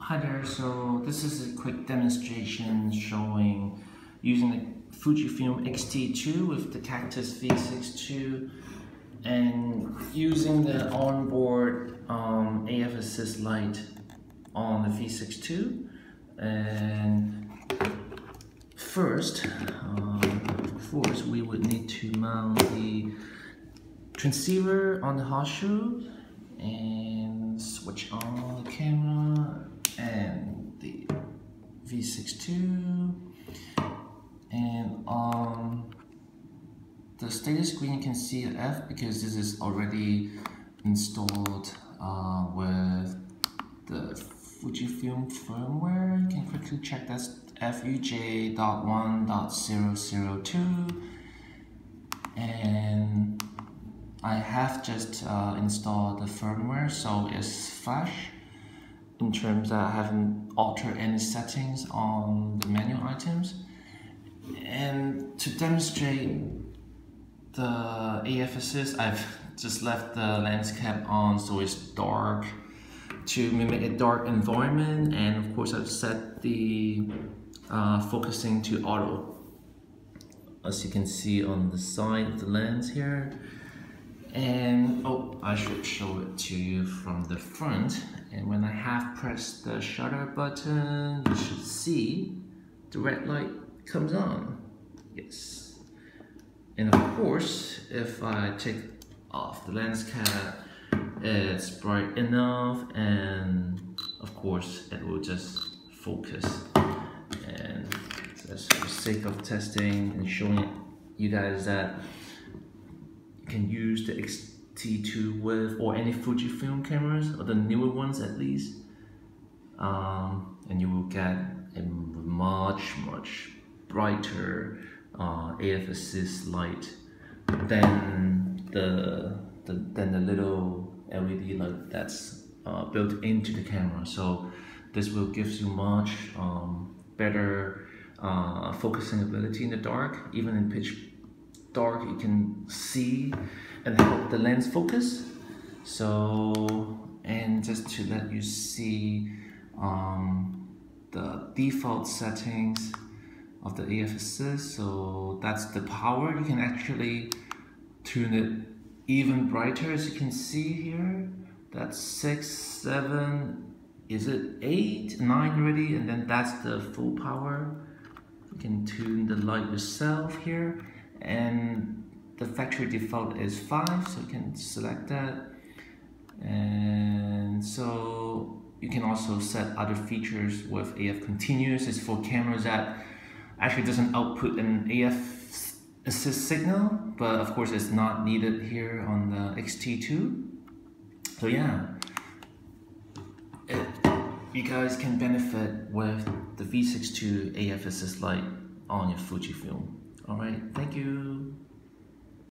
Hi there, so this is a quick demonstration showing using the Fujifilm X-T2 with the Cactus V6 and using the onboard AF assist light on the V6 and first, of course, we would need to mount the transceiver on the hot shoe and switch on the camera and the V6 and on the status screen you can see an F because this is already installed with the Fujifilm firmware. You can quickly check that's FUJ.1.002 and I have just installed the firmware, so it's Flash. In terms that I haven't altered any settings on the menu items. And to demonstrate the AF assist, I've just left the lens cap on so it's dark to mimic a dark environment, and of course I've set the focusing to auto, as you can see on the side of the lens here. And oh, I should show it to you from the front. And when I have pressed the shutter button, you should see the red light comes on. Yes. And of course, if I take off the lens cap, it's bright enough, and of course, it will just focus. And just for the sake of testing and showing you guys that can use the X-T2 with or any Fujifilm cameras, or the newer ones at least, and you will get a much brighter AF assist light than the little LED light that's built into the camera. So this will give you much better focusing ability in the dark. Even in pitch dark you can see and help the lens focus. So, and just to let you see the default settings of the AF assist, so that's the power. You can actually tune it even brighter, as you can see here. That's 6, 7, is it 8, 9 already, and then that's the full power. You can tune the light yourself here, and the factory default is 5, so you can select that. And so you can also set other features with AF continuous. It's for cameras that actually doesn't output an AF assist signal, but of course it's not needed here on the X-T2. So yeah, you guys can benefit with the V6 AF assist light on your Fujifilm. Alright, thank you.